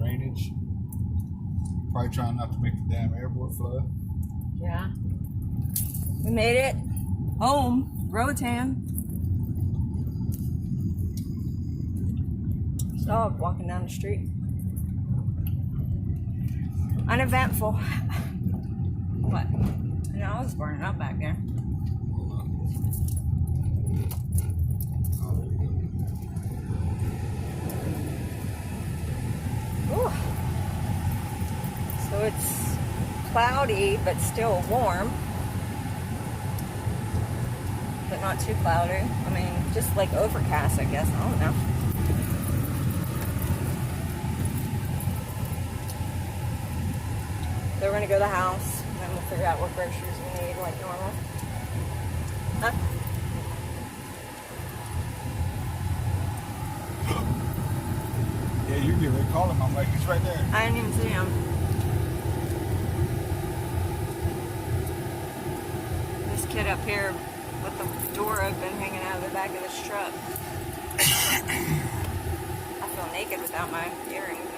drainage. Probably trying not to make the damn airport flood. Yeah. We made it home, Roatan. Dog walking down the street. Uneventful. What? No, I was burning up back there. Ooh. So it's cloudy, but still warm. But not too cloudy. I mean, just like overcast, I guess. I don't know. So we're gonna go to the house, and then we'll figure out what groceries we need, like normal. Huh? Yeah, you get ready to call him. I'm like, he's right there. I didn't even see him. This kid up here with the door open, hanging out of the back of this truck. I feel naked without my earrings.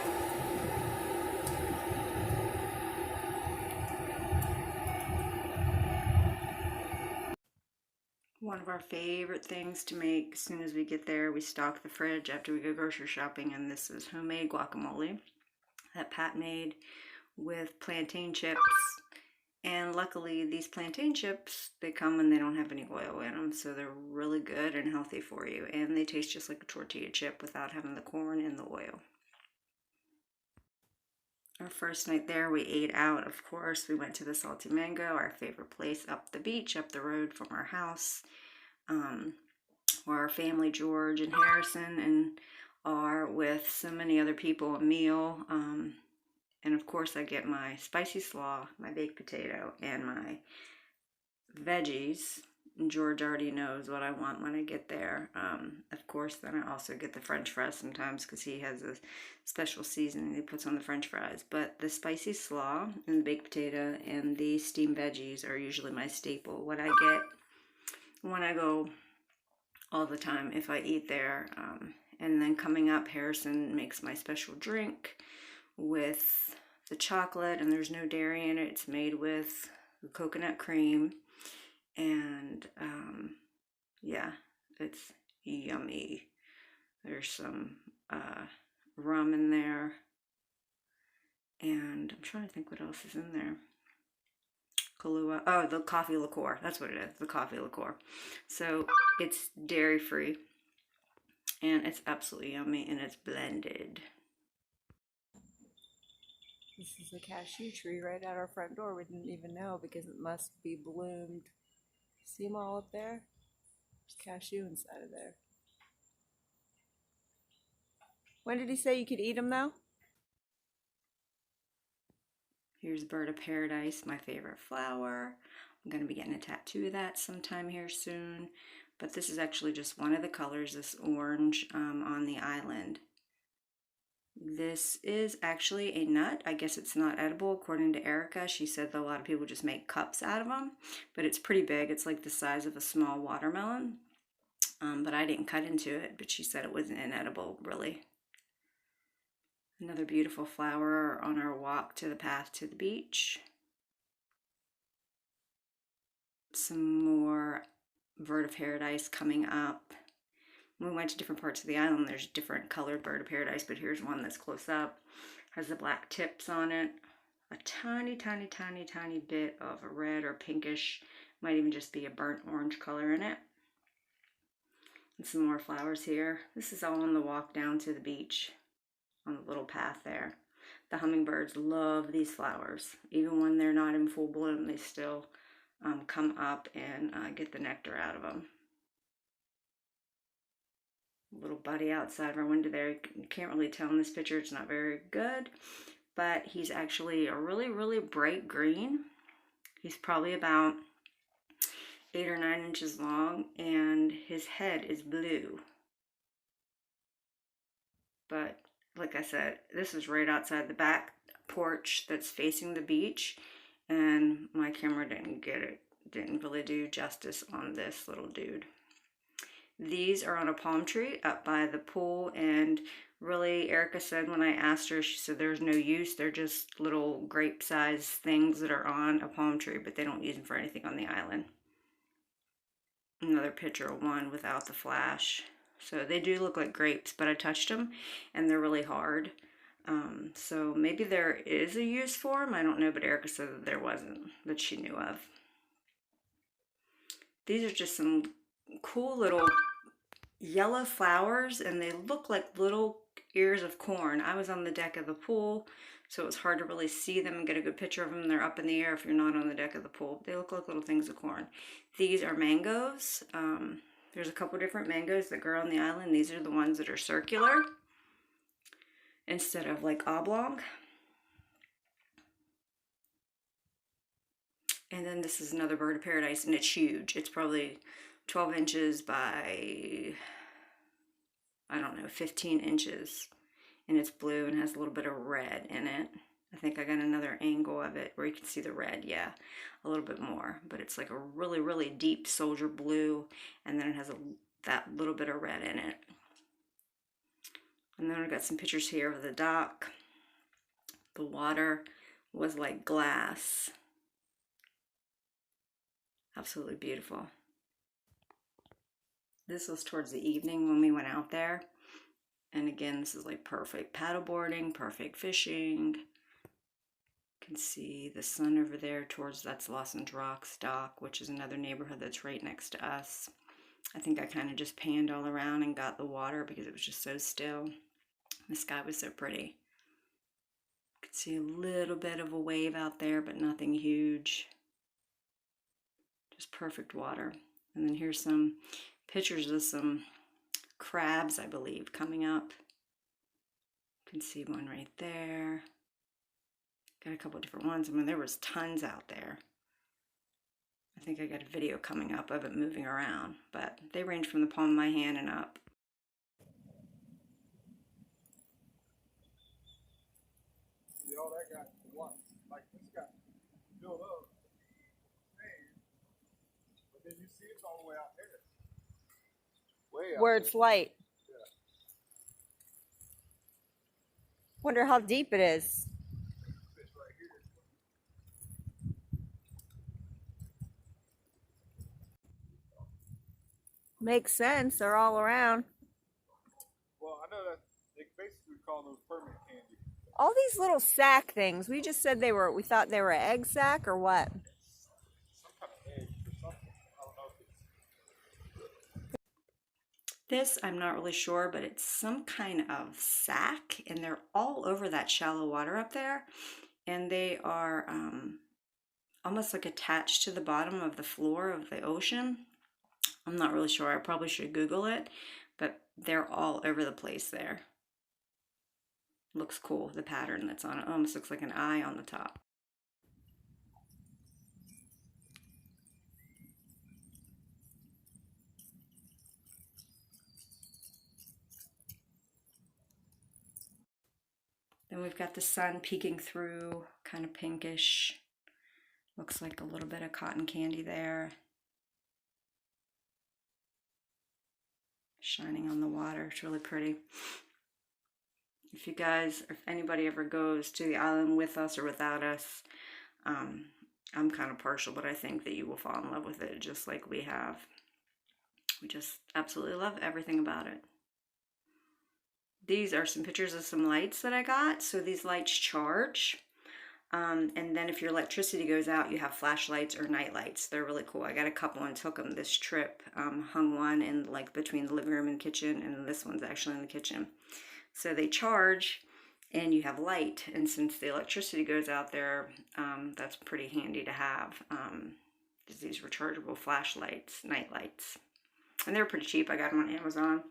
One of our favorite things to make as soon as we get there, we stock the fridge after we go grocery shopping, and this is homemade guacamole that Pat made with plantain chips. And luckily these plantain chips, they come and they don't have any oil in them, so they're really good and healthy for you, and they taste just like a tortilla chip without having the corn and the oil. Our first night there, we ate out, of course. We went to the Salty Mango, our favorite place up the beach, up the road from our house, where our family, George and Harrison, and are with so many other people, a meal. And of course I get my spicy slaw, my baked potato, and my veggies. And George already knows what I want when I get there. Of course, then I also get the french fries sometimes because he has a special seasoning he puts on the french fries. But the spicy slaw and the baked potato and the steamed veggies are usually my staple. What I get when I go all the time if I eat there. And then coming up, Harrison makes my special drink with the chocolate, and there's no dairy in it. It's made with coconut cream, and yeah, it's yummy. There's some rum in there, and I'm trying to think what else is in there. Kahlua. Oh, the coffee liqueur. That's what it is, the coffee liqueur. So it's dairy free, and it's absolutely yummy, and it's blended. This is a cashew tree right at our front door. We didn't even know because it must be bloomed. See them all up there? There's cashew inside of there. When did he say you could eat them though? Here's Bird of Paradise, my favorite flower. I'm going to be getting a tattoo of that sometime here soon. But this is actually just one of the colors, this orange on the island. This is actually a nut. I guess it's not edible according to Erica. She said that a lot of people just make cups out of them, but it's pretty big. It's like the size of a small watermelon. But I didn't cut into it, but she said it wasn't inedible, really. Another beautiful flower on our walk to the path to the beach. Some more Bird of Paradise coming up. When we went to different parts of the island, there's different colored Bird of Paradise, but here's one that's close up. Has the black tips on it. A tiny, tiny, tiny, tiny bit of a red or pinkish, might even just be a burnt orange color in it. And some more flowers here. This is all on the walk down to the beach, on the little path there. The hummingbirds love these flowers. Even when they're not in full bloom, they still come up and get the nectar out of them. Little buddy outside of our window there. You can't really tell in this picture, it's not very good, but he's actually a really, really bright green. He's probably about 8 or 9 inches long, and his head is blue. But like I said, this is right outside the back porch that's facing the beach, and my camera didn't really do justice on this little dude. These are on a palm tree up by the pool, and Really, Erica said when I asked her, she said there's no use. They're just little grape-sized things that are on a palm tree, but they don't use them for anything on the island. Another picture of one without the flash. So they do look like grapes, but I touched them and they're really hard. So maybe there is a use for them. I don't know, but Erica said that there wasn't, that she knew of. These are just some cool little yellow flowers, and they look like little ears of corn. I was on the deck of the pool, so it was hard to really see them and get a good picture of them. They're up in the air if you're not on the deck of the pool. They look like little things of corn. These are mangoes. There's a couple different mangoes that grow on the island. These are the ones that are circular instead of like oblong. And then this is another bird of paradise, and it's huge. It's probably 12 inches by, I don't know, 15 inches. And it's blue and has a little bit of red in it. I think I got another angle of it where you can see the red, yeah, a little bit more. But it's like a really, really deep soldier blue, and then it has that little bit of red in it. And then I got some pictures here of the dock. The water was like glass. Absolutely beautiful. This was towards the evening when we went out there. And again, this is like perfect paddleboarding, perfect fishing. You can see the sun over there towards, that's Lawson's Rocks dock, which is another neighborhood that's right next to us. I think I kind of just panned all around and got the water because it was just so still. The sky was so pretty. You can see a little bit of a wave out there, but nothing huge. Just perfect water. And then here's some pictures of some crabs, I believe, coming up. You can see one right there. Got a couple different ones. I mean, there was tons out there. I think I got a video coming up of it moving around, but they range from the palm of my hand and up. See all that got one, like this got built up, but then you see it's all the way out there. Way out Where there. it's light. Yeah. Wonder how deep it is. Fish right here. Makes sense. They're all around. Well, I know that they basically call those permit candy. All these little sack things. We just said they were, we thought they were egg sack or what? Some kind of egg or something. I don't know if it's... This, I'm not really sure, but it's some kind of sack, and they're all over that shallow water up there. And they are almost like attached to the bottom of the floor of the ocean. I'm not really sure. I probably should Google it, but they're all over the place there. Looks cool, the pattern that's on it. Almost looks like an eye on the top. Then we've got the sun peeking through, kind of pinkish. Looks like a little bit of cotton candy there. Shining on the water. It's really pretty. If you guys, if anybody ever goes to the island with us or without us, I'm kind of partial, but I think that you will fall in love with it just like we have. We just absolutely love everything about it. These are some pictures of some lights that I got. So these lights charge. And then if your electricity goes out, you have flashlights or night lights. They're really cool. I got a couple and took them this trip. Hung one in like between the living room and kitchen, and this one's actually in the kitchen. So they charge and you have light. And since the electricity goes out there, that's pretty handy to have. These rechargeable flashlights, night lights. And they're pretty cheap. I got them on Amazon.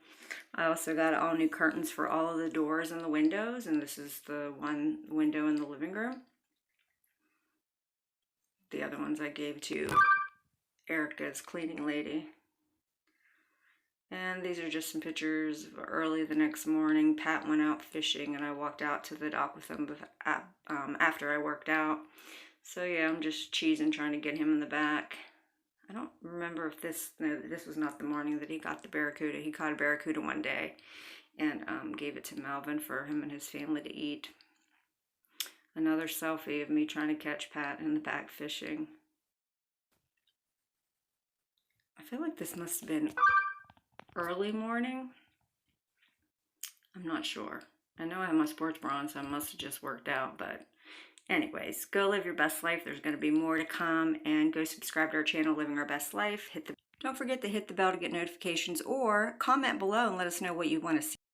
I also got all new curtains for all of the doors and the windows. And this is the one window in the living room. The other ones I gave to Erica's cleaning lady. And these are just some pictures of early the next morning. Pat went out fishing and I walked out to the dock with him after I worked out. So yeah, I'm just cheesing, trying to get him in the back. I don't remember if this was not the morning that he got the barracuda. He caught a barracuda one day and gave it to Melvin for him and his family to eat. Another selfie of me trying to catch Pat in the back fishing. I feel like this must have been early morning. I'm not sure. I know I have my sports bra on, so I must have just worked out, but anyways, go live your best life. There's going to be more to come, and go subscribe to our channel, Living Our Best Life. Don't forget to hit the bell to get notifications, or comment below and let us know what you want to see.